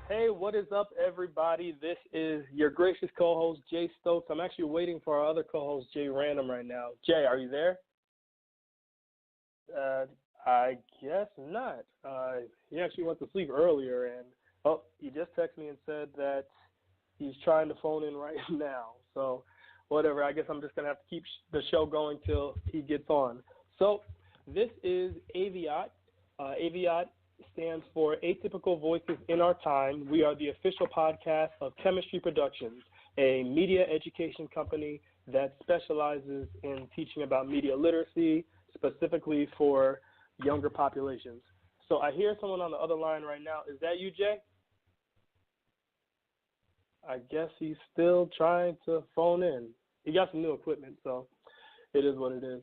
Hey, what is up, everybody? This is your gracious co-host, Jay Stokes. I'm actually waiting for our other co-host, Jay Random, right now. Jay, are you there? Uh, I guess not. He actually went to sleep earlier, and he just texted me and said that he's trying to phone in right now. So, whatever. I guess I'm just gonna have to keep the show going till he gets on. So, this is AVIOT. AVIOT stands for Atypical Voices in Our Time. We are the official podcast of Chemistry Productions, a media education company that specializes in teaching about media literacy, specifically for younger populations. So I hear someone on the other line right now. Is that you, Jay? I guess he's still trying to phone in. He got some new equipment, so it is what it is.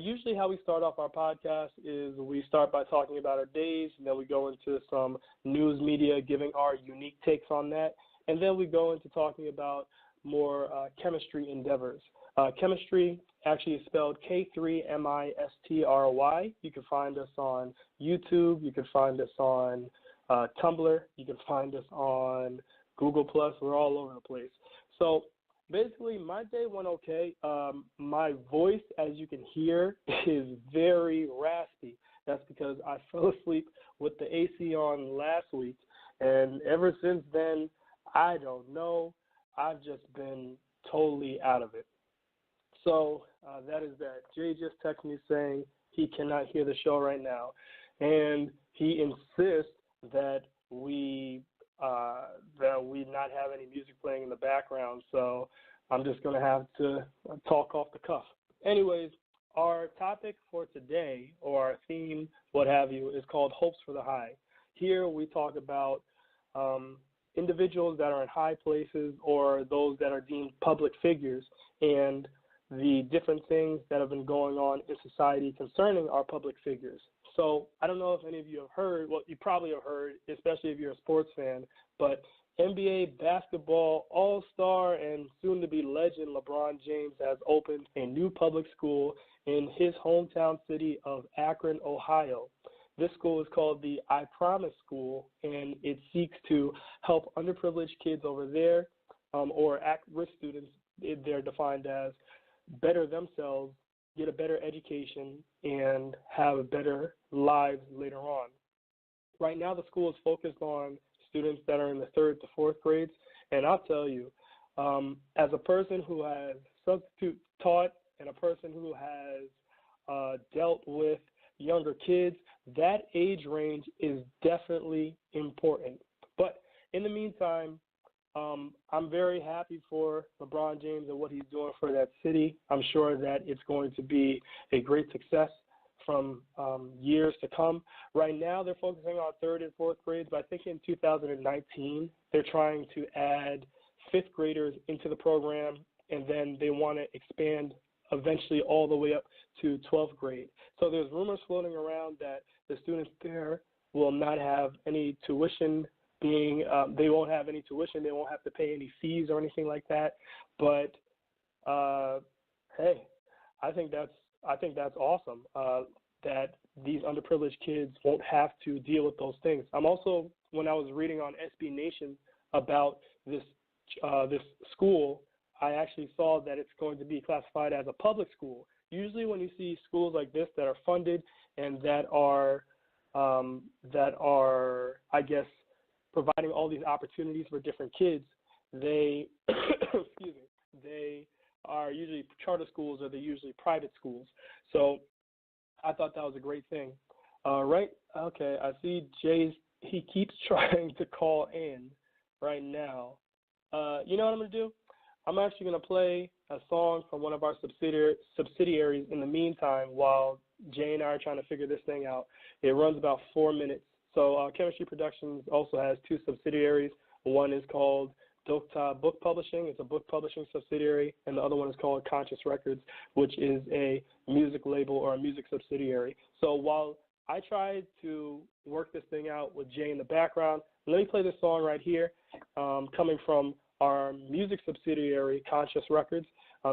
Usually how we start off our podcast is we start by talking about our days, and then we go into some news media, giving our unique takes on that, and then we go into talking about more chemistry endeavors. Chemistry actually is spelled K3MISTRY. You can find us on YouTube. You can find us on Tumblr. You can find us on Google+. We're all over the place. So basically, my day went okay. My voice, as you can hear, is very raspy. That's because I fell asleep with the AC on last week, and ever since then, I don't know. I've just been totally out of it. So that is that. Jay just texted me saying he cannot hear the show right now, and he insists that we not have any music playing in the background. So I'm just going to have to talk off the cuff. Anyways, our topic for today, or our theme, what have you, is called Hopes for the High. Here we talk about individuals that are in high places or those that are deemed public figures and the different things that have been going on in society concerning our public figures. So I don't know if any of you have heard, well, you probably have heard, especially if you're a sports fan, but NBA basketball all-star and soon-to-be legend LeBron James has opened a new public school in his hometown city of Akron, Ohio. This school is called the I Promise School, and it seeks to help underprivileged kids over there or at-risk students. They're defined as better themselves, get a better education, and have better lives later on. Right now, the school is focused on students that are in the 3rd to 4th grades, and I'll tell you, as a person who has substitute taught and a person who has dealt with younger kids, that age range is definitely important. But in the meantime, I'm very happy for LeBron James and what he's doing for that city. I'm sure that it's going to be a great success from years to come. Right now, they're focusing on 3rd and 4th grades, but I think in 2019, they're trying to add 5th graders into the program, and then they want to expand eventually all the way up to 12th grade. So there's rumors floating around that the students there will not have any tuition they won't have any tuition, they won't have to pay any fees or anything like that. But hey, I think that's awesome that these underprivileged kids won't have to deal with those things. I'm also, when I was reading on SB Nation about this school, I actually saw that it's going to be classified as a public school. Usually, when you see schools like this that are funded and that are I guess, providing all these opportunities for different kids, they they are usually charter schools or they're usually private schools. So I thought that was a great thing. Right? Okay, I see he keeps trying to call in right now. You know what I'm going to do? I'm actually going to play a song from one of our subsidiaries in the meantime while Jay and I are trying to figure this thing out. It runs about 4 minutes. So Chemistry Productions also has 2 subsidiaries. One is called Dokta Book Publishing. It's a book publishing subsidiary. And the other one is called Conscious Records, which is a music label or a music subsidiary. So while I try to work this thing out with Jay in the background, let me play this song right here coming from our music subsidiary, Conscious Records.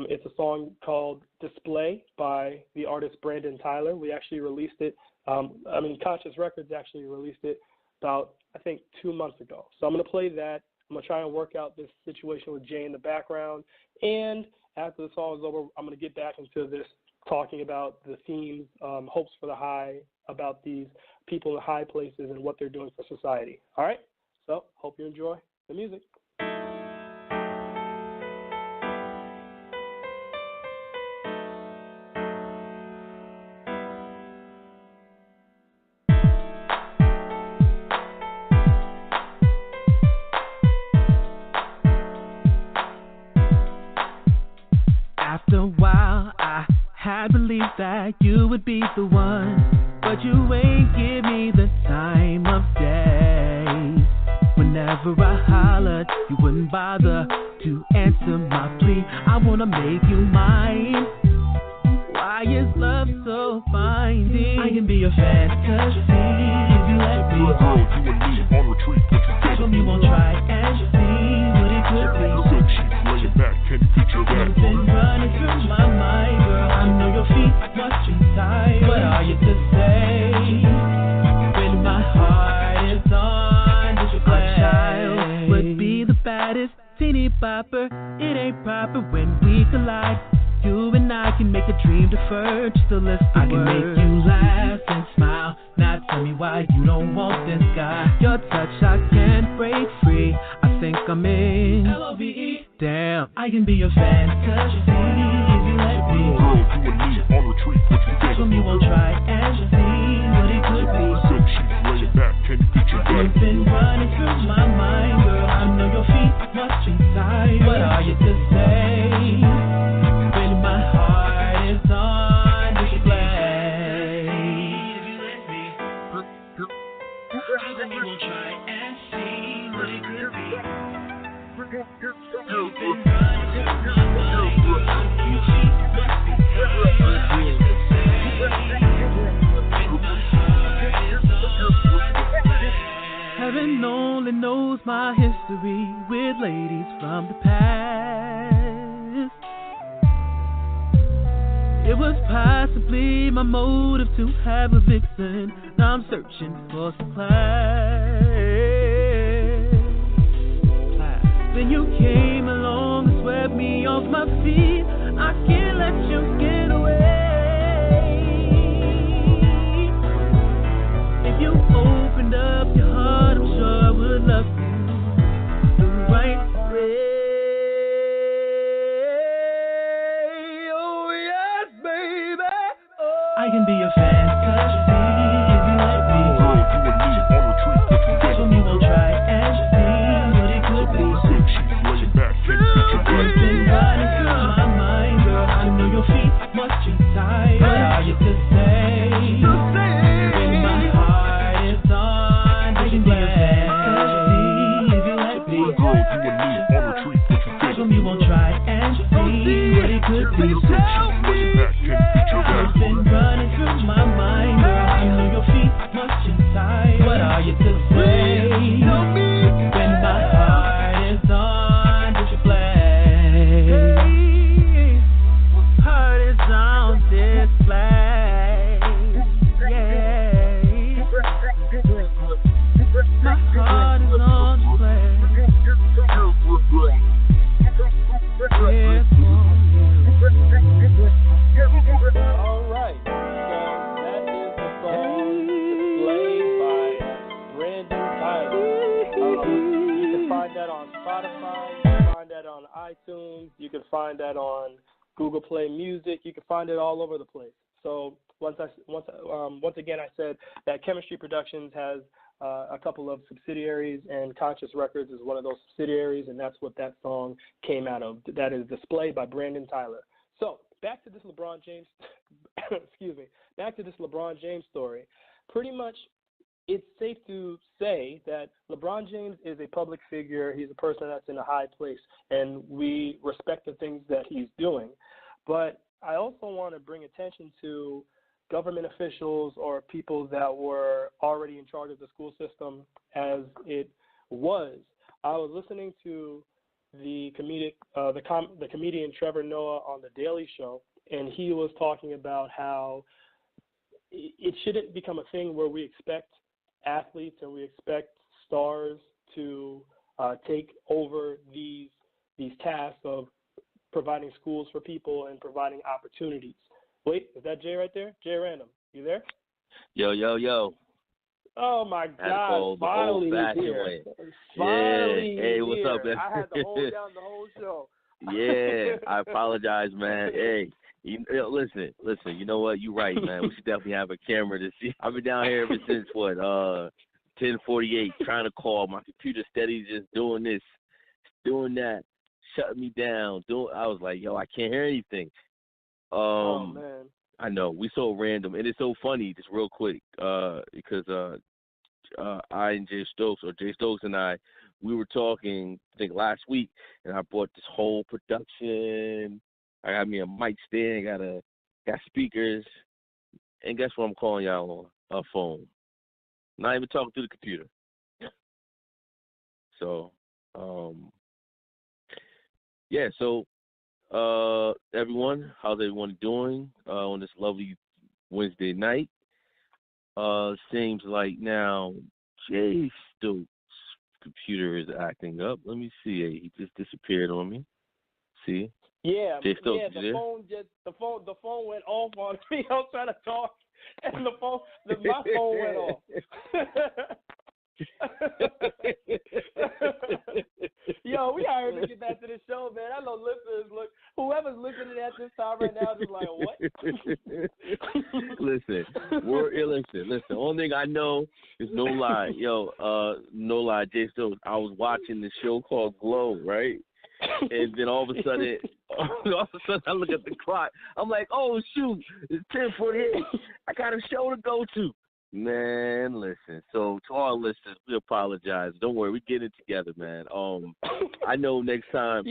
It's a song called Display by the artist Brandon Tyler. We actually released it. Conscious Records actually released it about I think 2 months ago. So I'm going to play that. I'm going to try and work out this situation with Jay in the background. And after the song is over, I'm going to get back into this, talking about the themes, hopes for the high, about these people in high places and what they're doing for society. All right? So hope you enjoy the music. After a while, I had believed that you would be the one, but you ain't give me the time of day. Whenever I hollered, you wouldn't bother to answer my plea. I wanna make you mine. Why is love so binding? I can be your fantasy if you let me. You and me on retreat. How come you won't try and see what it could be? Your bed sheets laying back, can you picture that? You've been running through my mind, girl. I know your feet watching tired. What are you to say when my heart is on display? A child would be the baddest teeny bopper. It ain't proper when we collide. You and I can make a dream defer just to list the I can words. Make you laugh and smile. Now tell me why you don't want this guy. Your touch I can't break free. I think I'm in L-O-V-E. Damn, I can be your fantasy if you let me. You and me on retreat. How come you won't try and see what it could be? Your bed sheets laying back, can you picture that? You've been running through my mind, girl. I know your feet watching tired. What are you to say? My heart is on display. If you let me, how come you won't try and see what it could be? You've been running through my mind, you keep must be tired. What are you to say? When my heart is on display. Heaven only knows my history with ladies from the past. It was possibly my motive to have a vixen. Now I'm searching for some class. Then you came along and swept me off my feet. I can't let you get away. If you opened up your heart, I'm sure I would love you the right way. I can be your fantasy if you let me. You and me on retreat. How come you won't try and see what it could be? Your bed sheets laying back, can you picture that? You've been running through my mind, girl. I know your feet watching tired. What are you to say? When my heart is on display. I can be your fantasy if you let me. You and me on retreat. How come you won't try and see what it could be? Your bed sheets laying back, can you picture that? You've been running through my mind, girl. I know your feet watching tired. What are you to say? When my heart is on display. Heart is on display. Yeah. My heart is on display. Yeah. All right. So that is the song Displayed by Brandon Tyler. You can find that on Spotify. You can find that on iTunes. You can find that on Google Play Music. You can find it all over the place. So once again, I said that Chemistry Productions has a couple of subsidiaries, and Conscious Records is one of those subsidiaries, and that's what that song came out of. That is Displayed by Brandon Tyler. So back to this LeBron James, back to this LeBron James story. Pretty much, it's safe to say that LeBron James is a public figure. He's a person that's in a high place, and we respect the things that he's doing. But I also want to bring attention to government officials or people that were already in charge of the school system as it was. I was listening to the comedian Trevor Noah on The Daily Show, and he was talking about how it shouldn't become a thing where we expect athletes and we expect stars to take over these tasks of providing schools for people and providing opportunities. Wait, is that Jay right there? Jay Random, you there? Yo. Oh my God! Finally he's here. Finally, hey, what's up, man? I had to hold down the whole show. Yeah, I apologize, man. Hey, listen. You know what? You're right, man. We should definitely have a camera to see. I've been down here ever since 10:48, trying to call. My computer steady just doing this, doing that, shutting me down. I was like, yo, I can't hear anything. Oh man. I know, we so random, and it's so funny, just real quick, because I and Jay Stokes and I, we were talking, I think last week, and I bought this whole production. I got me a mic stand, got speakers, and guess what I'm calling y'all on? A phone. Not even talking through the computer. So, yeah, so everyone, how's everyone doing on this lovely Wednesday night? Seems like now Jay Stokes' computer is acting up. Let me see. He just disappeared on me. See? Yeah, Jay Stokes, the phone went off on me. I was trying to talk, and my phone went off. Yo, we are to get back to the show, man. I know listeners, whoever's listening at this time right now is like, what? Listen. Only thing I know is no lie. Yo, no lie, Jay Stokes. I was watching the show called Glow, right? And then all of a sudden I look at the clock. I'm like, oh shoot, it's 10:48. I got a show to go to. Man, listen. So to all listeners, we apologize. Don't worry, we get it together, man. I know next time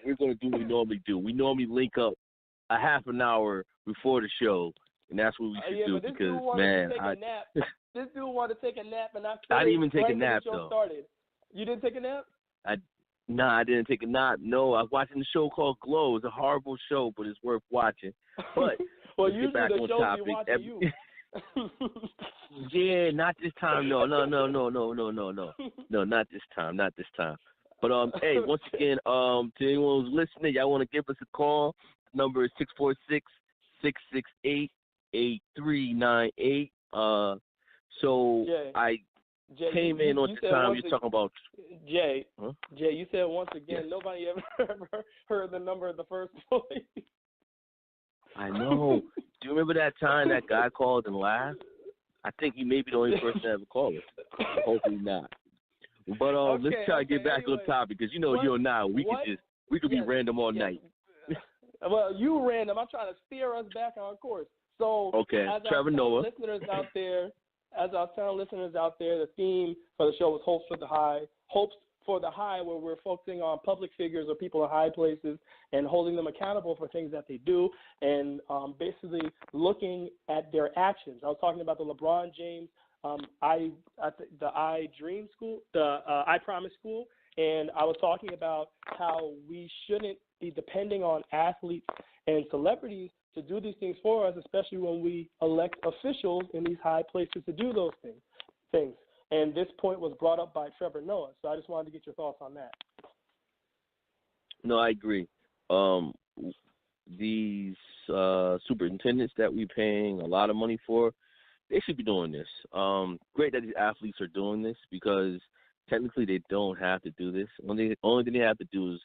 we're gonna do what we normally do. We normally link up a half an hour before the show, and that's what we should do because, man, this dude wanted to take a nap, and I didn't even take a nap though. Started. You didn't take a nap? I didn't take a nap. No, I was watching the show called Glow. It's a horrible show, but it's worth watching. But well, usually the shows you watch you. Yeah, not this time. No, not this time. But hey, once again, to anyone who's listening, y'all want to give us a call. The number is 646-668-8398. Jay, came in on the time you're talking about. Jay, you said once again, nobody ever heard the number of the first voice. I know. Do you remember that time that guy called and laughed? I think he may be the only person to ever call us. Hopefully not. But let's try to get back on topic because you and I, we could be random all night. Well, you random. I'm trying to steer us back on course. So, as Trevor Noah. Listeners out there, the theme for the show was Hopes for the High, where we're focusing on public figures or people in high places and holding them accountable for things that they do and basically looking at their actions. I was talking about the LeBron James the I Dream School, the I Promise School, and I was talking about how we shouldn't be depending on athletes and celebrities to do these things for us, especially when we elect officials in these high places to do those things. And this point was brought up by Trevor Noah, so I just wanted to get your thoughts on that. No, I agree. These superintendents that we're paying a lot of money for, they should be doing this. Great that these athletes are doing this because technically they don't have to do this. Only thing they have to do is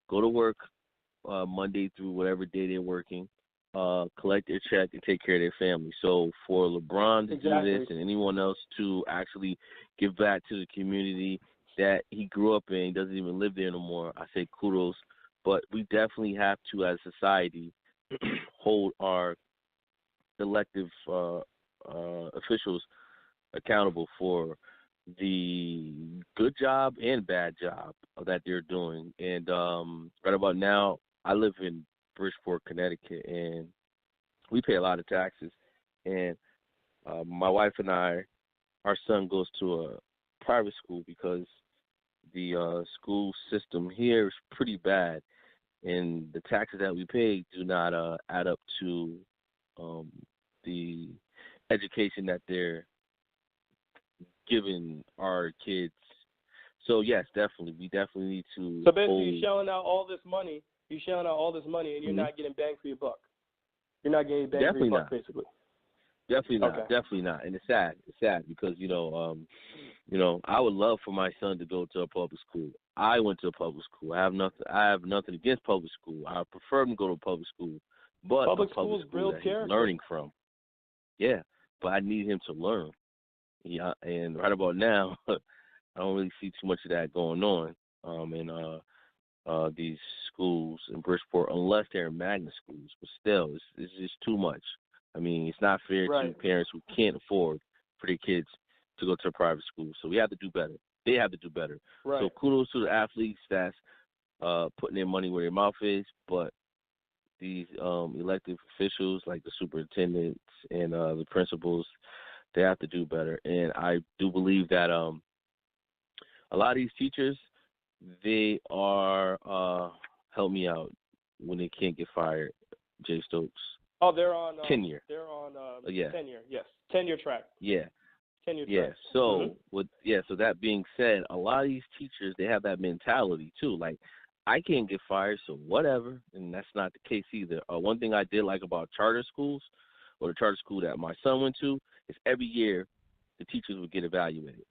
go to work Monday through whatever day they're working, collect their check, and take care of their family. So for LeBron to do this and anyone else to actually give back to the community that he grew up in, doesn't even live there no more, I say kudos. But we definitely have to, as a society, hold our elective officials accountable for the good job and bad job that they're doing. And right about now, I live in Bridgeport, Connecticut, and we pay a lot of taxes. And my wife and I, our son goes to a private school because the school system here is pretty bad, and the taxes that we pay do not add up to the education that they're giving our kids So yes, definitely, we definitely need to. So basically, you're shelling out all this money. You're shelling out all this money, and you're Mhm. not getting bang for your buck. You're not getting bang Definitely for your buck, not. basically. Definitely not. Okay. Definitely not. And it's sad. It's sad because I would love for my son to go to a public school. I went to a public school. I have nothing against public school. I prefer him to go to a public school, but Public a public schools school build that he's character. learning from. Yeah, but I need him to learn. Yeah, and right about now, I don't really see too much of that going on in these schools in Bridgeport, unless they're magnet schools. But still, it's just too much. I mean, it's not fair to parents who can't afford for their kids to go to a private school. So we have to do better. They have to do better. Right. So kudos to the athletes that's putting their money where their mouth is, but these elected officials like the superintendents and the principals, they have to do better. And I do believe that a lot of these teachers, they are help me out when they can't get fired, Jay Stokes. Oh, they're on tenure. They're on yeah. tenure. Yes, tenure track. Yeah. Tenure Yeah. track. So so that being said, a lot of these teachers, they have that mentality too. Like, I can't get fired, so whatever. And that's not the case either. One thing I did like about charter schools, or the charter school that my son went to, is every year the teachers would get evaluated.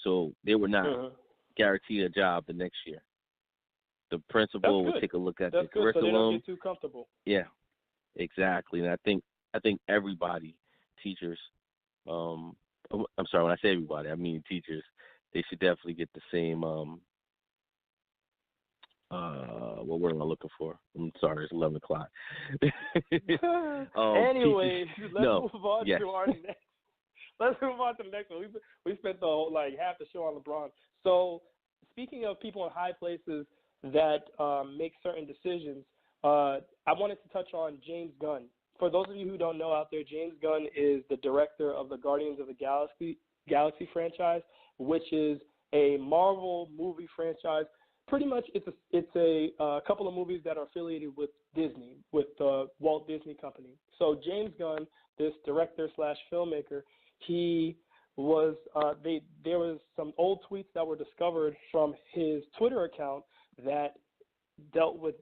So they were not guaranteed a job the next year. The principal would take a look at the curriculum. So they don't get too comfortable. Yeah, exactly. And I think everybody, teachers, I'm sorry, when I say everybody, I mean teachers, they should definitely get the same what word am I looking for? I'm sorry, it's 11 o'clock. Anyways, let's move on yes. to our next. Let's move on to the next one. We spent the whole, half the show on LeBron. So speaking of people in high places that make certain decisions, I wanted to touch on James Gunn. For those of you who don't know out there, James Gunn is the director of the Guardians of the Galaxy franchise, which is a Marvel movie franchise. Pretty much, it's a couple of movies that are affiliated with Disney, with the Walt Disney Company. So James Gunn, this director / filmmaker, he was there was some old tweets that were discovered from his Twitter account that dealt with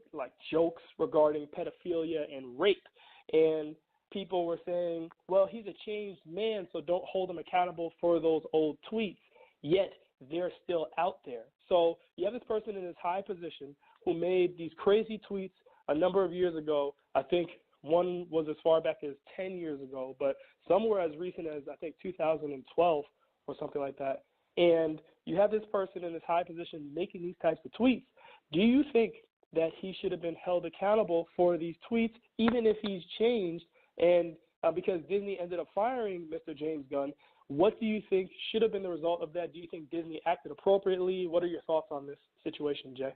jokes regarding pedophilia and rape, and people were saying, well, he's a changed man, so don't hold him accountable for those old tweets. Yet they're still out there. So you have this person in this high position who made these crazy tweets a number of years ago. I think one was as far back as 10 years ago, but some were as recent as, I think, 2012 or something like that. And you have this person in this high position making these types of tweets. Do you think that he should have been held accountable for these tweets, even if he's changed? And because Disney ended up firing Mr. James Gunn, what do you think should have been the result of that? Do you think Disney acted appropriately? What are your thoughts on this situation, Jay?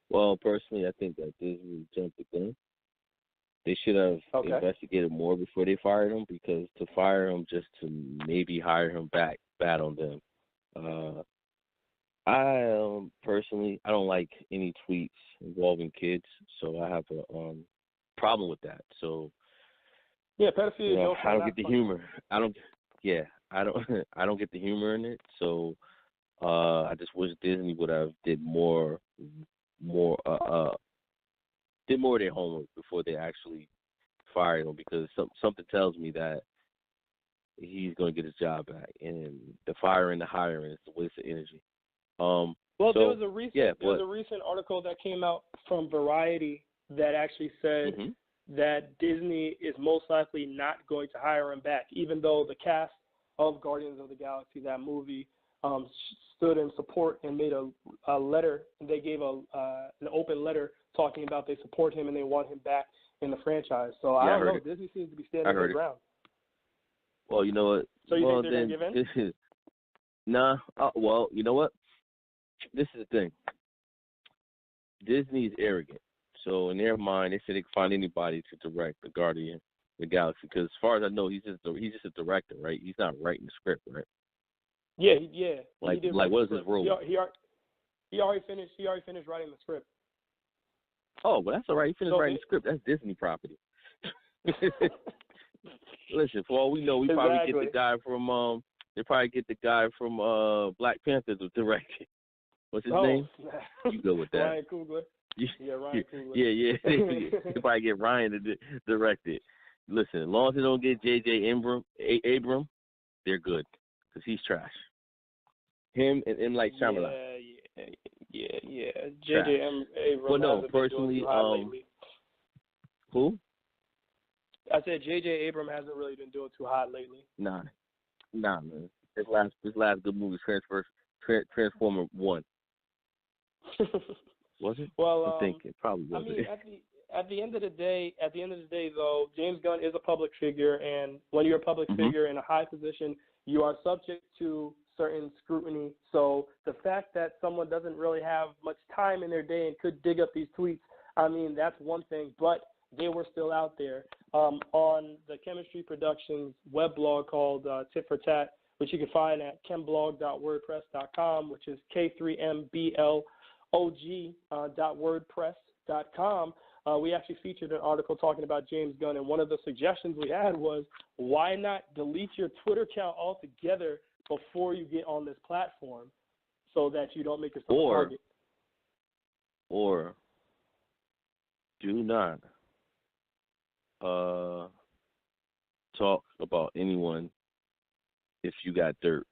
Well, personally, I think that Disney jumped the gun. They should have investigated more before they fired him, because to fire him just to maybe hire him back, bad on them. I personally, I don't like any tweets involving kids, so I have a problem with that. So yeah, pedophilia. I don't get the humor. I don't get the humor in it. So I just wish Disney would have did more of their homework before they actually fired him, because something tells me that he's going to get his job back, and the firing, the hiring is a waste of energy. There was a recent article that came out from Variety that actually said that Disney is most likely not going to hire him back, even though the cast of Guardians of the Galaxy, that movie, stood in support and made a letter. And they gave an open letter talking about they support him and they want him back in the franchise. So I don't know. Disney seems to be standing their ground. Well, you know what? So you think they're going to give in? Nah. Well, you know what? This is the thing. Disney is arrogant. So in their mind, they say they can find anybody to direct the Guardian of the Galaxy. Because as far as I know, he's just a director, right? He's not writing the script, right? Yeah. Like what is his role? He already finished writing the script. Oh, well, that's all right. He finished writing the script. That's Disney property. Listen, for all we know, we probably get the guy from They probably get the guy from Black Panther to direct it. What's his name? You go with that. Ryan Coogler. Yeah, Ryan Coogler. Yeah. They probably get Ryan to direct it. Listen, as long as they don't get J.J. Abram, they're good because he's trash. Him and M. Night Shyamalan. Yeah. J.J. Abrams. Well, no, personally, who? I said J.J. Abrams hasn't really been doing too hot lately. Nah, man. His last good movie, Transformer 1. Was it? Well, I'm thinking probably was. I mean, at the end of the day, though, James Gunn is a public figure, and when you're a public figure in a high position, you are subject to certain scrutiny. So the fact that someone doesn't really have much time in their day and could dig up these tweets, I mean, that's one thing, but they were still out there. On the Chemistry Productions web blog called Tit for Tat, which you can find at chemblog.wordpress.com, which is K3MBLOG.wordpress.com. We actually featured an article talking about James Gunn, and one of the suggestions we had was, why not delete your Twitter account altogether before you get on this platform so that you don't make yourself a target? Or do not talk about anyone if you got dirt,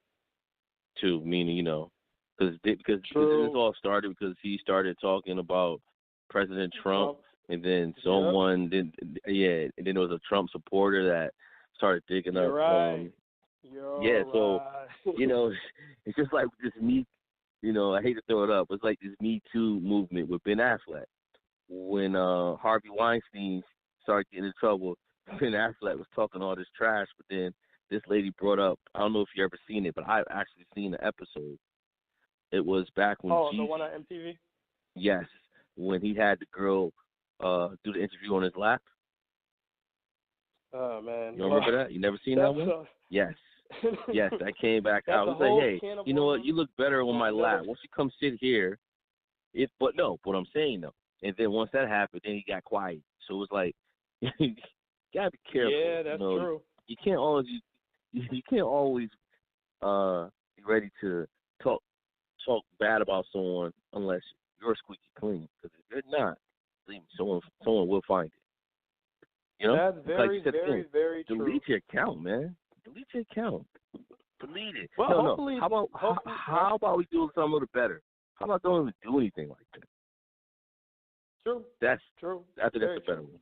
too, meaning, because this all started because he started talking about President Trump, and then someone and then there was a Trump supporter that started digging up. So it's just like this Me, I hate to throw it up, it's like this Me Too movement with Ben Affleck. When Harvey Weinstein started getting in trouble, Ben Affleck was talking all this trash, but then this lady brought up, I don't know if you ever seen it, but I've actually seen the episode. It was back when the one on MTV? Yes, when he had the girl do the interview on his lap. Oh, man. You remember that? You never seen that one? Yes. Yes, that came back out. I was like, hey, you know what? You look better on my lap. Why don't you come sit here? But what I'm saying, though, and then once that happened, then he got quiet. So it was like, you gotta be careful. Yeah, that's true. You can't always be ready to talk bad about someone unless you're squeaky clean. Because if you're not, believe me, someone will find it. That's very, like very, very true. Delete your account, man. Delete your account. Delete it. Well, no. How about we do something a little better? How about don't even do anything like that? True. That's true. I think that's a better one.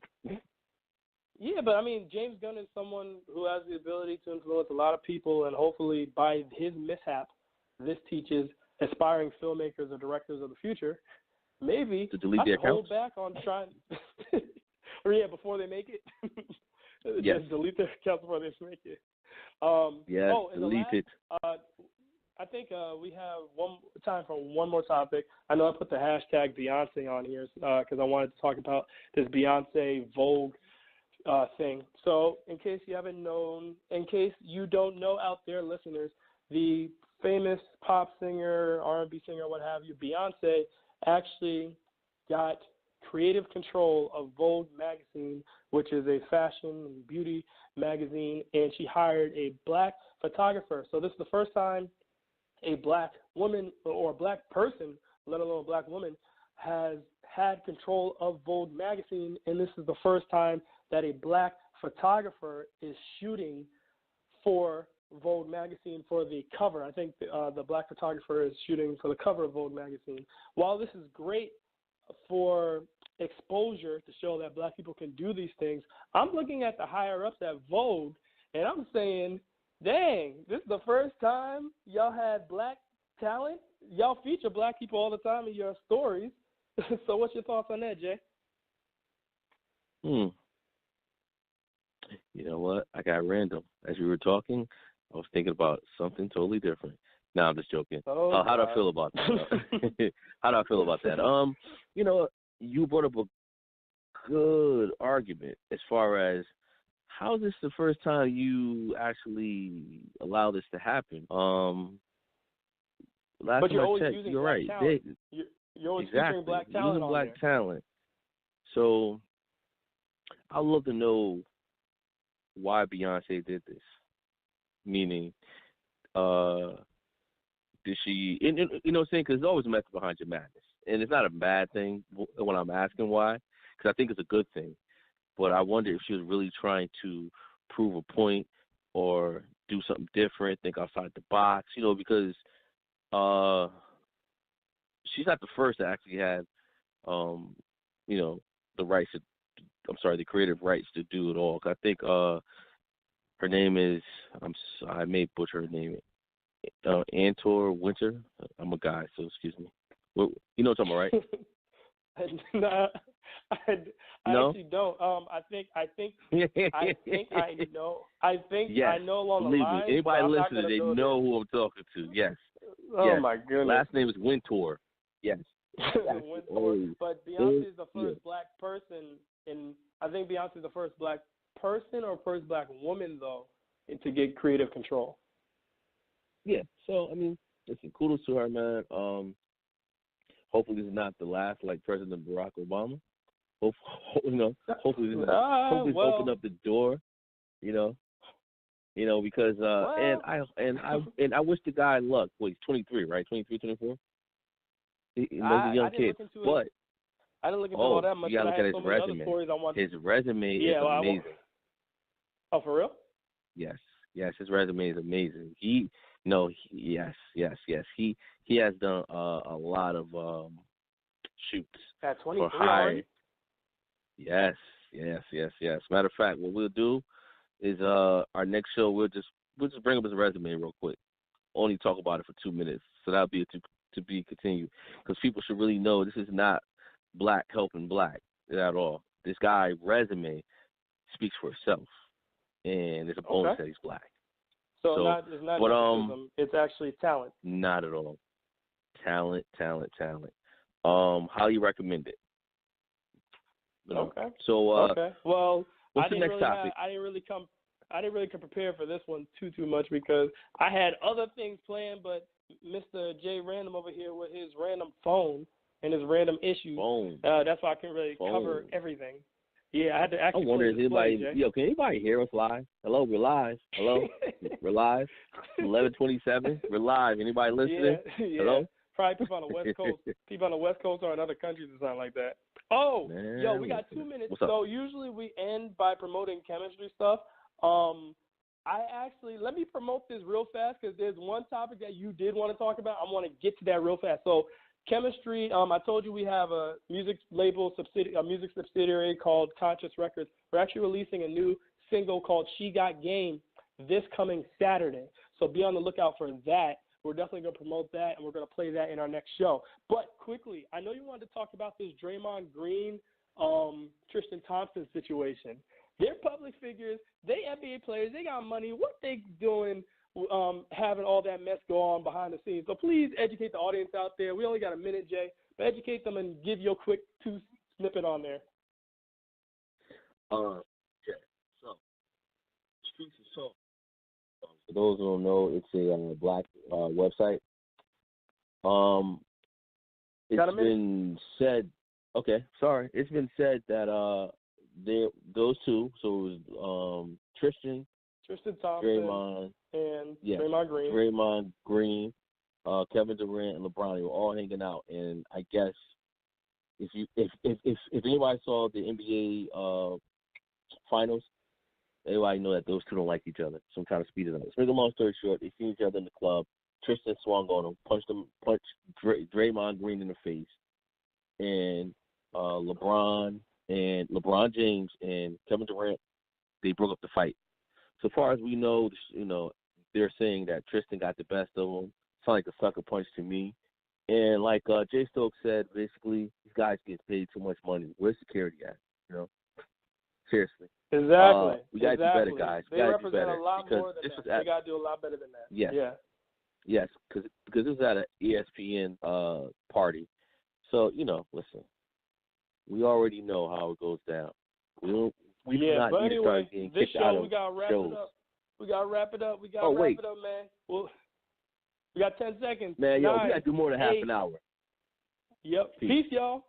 Yeah, but I mean, James Gunn is someone who has the ability to influence a lot of people, and hopefully by his mishap, this teaches aspiring filmmakers or directors of the future, maybe to delete their accounts. Hold back on trying, or before they make it. Yes. Just delete their accounts before they make it. Delete it. I think we have time for one more topic. I know I put the hashtag Beyonce on here because I wanted to talk about this Beyonce Vogue thing. So in case you don't know out there, listeners, the famous pop singer, R&B singer, what have you, Beyonce actually got creative control of Vogue magazine, which is a fashion and beauty magazine, and she hired a black photographer. So this is the first time a black woman or a black person, let alone a black woman, has had control of Vogue magazine, and this is the first time that a black photographer is shooting for Vogue magazine for the cover. I think the black photographer is shooting for the cover of Vogue magazine. While this is great for exposure to show that black people can do these things, I'm looking at the higher-ups at Vogue, and I'm saying, dang, this is the first time y'all had black talent. Y'all feature black people all the time in your stories. So what's your thoughts on that, Jay? You know what? I got random. As you were talking, I was thinking about something totally different. No, I'm just joking. How do I feel about that? How do I feel about that? You brought up a good argument as far as how is this the first time you actually allow this to happen? Last time I checked, you're right. You're always featuring black talent using black talent. So I'd love to know why Beyonce did this. Meaning, did she? And, you know what I'm saying? Because there's always a method behind your madness, and it's not a bad thing when I'm asking why, because I think it's a good thing. But I wonder if she was really trying to prove a point or do something different, think outside the box, you know, because she's not the first to actually have, you know, the rights to, the creative rights to do it all. I think her name is, I may butcher her name, Antor Winter. I'm a guy, so excuse me. Well, you know what I'm talking about, right? Nah, I No? actually don't. I think I know. I think yes. I know along the Believe lines. me, anybody but I'm not listening, gonna they go know who I'm talking to. Yes. Oh yes. my goodness. Last name is Wintour. Yes. But Beyonce is the first black person, and I think Beyonce is the first black person or first black woman though to get creative control. Yeah. So I mean, listen, kudos to her, man. Hopefully this is not the last, like President Barack Obama. Hopefully this opened up the door. You know, because and I wish the guy luck. Well, he's 23, right? 23, 24. He's a young kid, but I didn't look into all that much. You gotta look at his resume. His resume is amazing. Oh, for real? Yes, his resume is amazing. Yes. He has done a lot of shoots at 23 for high. already? Yes. Matter of fact, what we'll do is our next show we'll just bring up his resume real quick. Only talk about it for 2 minutes, so that'll be to be continued, because people should really know this is not black helping black at all. This guy's resume speaks for itself, and it's a bonus that he's black. So it's not nepotism, it's actually talent. Not at all. Talent. Highly recommend it. You know? Okay. So well, what's the next topic? I didn't really come prepared for this one too much because I had other things planned, but Mr. Jay Random over here with his random phone and his random issues. That's why I couldn't really cover everything. Yeah, I had to actually. I wonder if anybody. Can anybody hear us live? Hello, we're live. Hello, we're live. 11:27. We're live. Anybody listening? Yeah. Hello. Probably people on the West Coast. People on the West Coast or in other countries or something like that. Oh, man, we got 2 minutes. What's up? So usually we end by promoting chemistry stuff. Let me promote this real fast because there's one topic that you did want to talk about. I want to get to that real fast. So chemistry, I told you we have a music label a music subsidiary called Conscious Records. We're actually releasing a new single called She Got Game this coming Saturday. So be on the lookout for that. We're definitely going to promote that, and we're going to play that in our next show. But quickly, I know you wanted to talk about this Draymond Green, Tristan Thompson situation. They're public figures. They NBA players. They got money. What they doing having all that mess go on behind the scenes? So please educate the audience out there. We only got a minute, Jay, but educate them and give your quick 2 snippet on there. Okay. So, Streets of Salt. For those who don't know, it's a black website. It's been said. Okay, sorry. It's been said that those two. So it was Tristan Thompson, Draymond, and Draymond Green, Kevin Durant, and LeBron. They were all hanging out, and I guess if anybody saw the NBA finals, everybody know that those two don't like each other. So I'm trying to speed it up. Let's make a long story short. They see each other in the club. Tristan swung on him, punched Draymond Green in the face, and LeBron James and Kevin Durant, they broke up the fight. So far as we know, they're saying that Tristan got the best of them. Sounds like a sucker punch to me. And like Jay Stokes said, basically, these guys get paid too much money. Where's security at? Seriously. Exactly. We got to do better, guys. They represent a lot more than that. We got to do a lot better than that. Yes. Yeah. Yes, because this was at an ESPN party. So, listen, we already know how it goes down. We do not need to start getting kicked out of shows. We got to wrap it up. Man. Well, we got 10 seconds. Man, we got to do more than half an hour. Yep. Peace, y'all.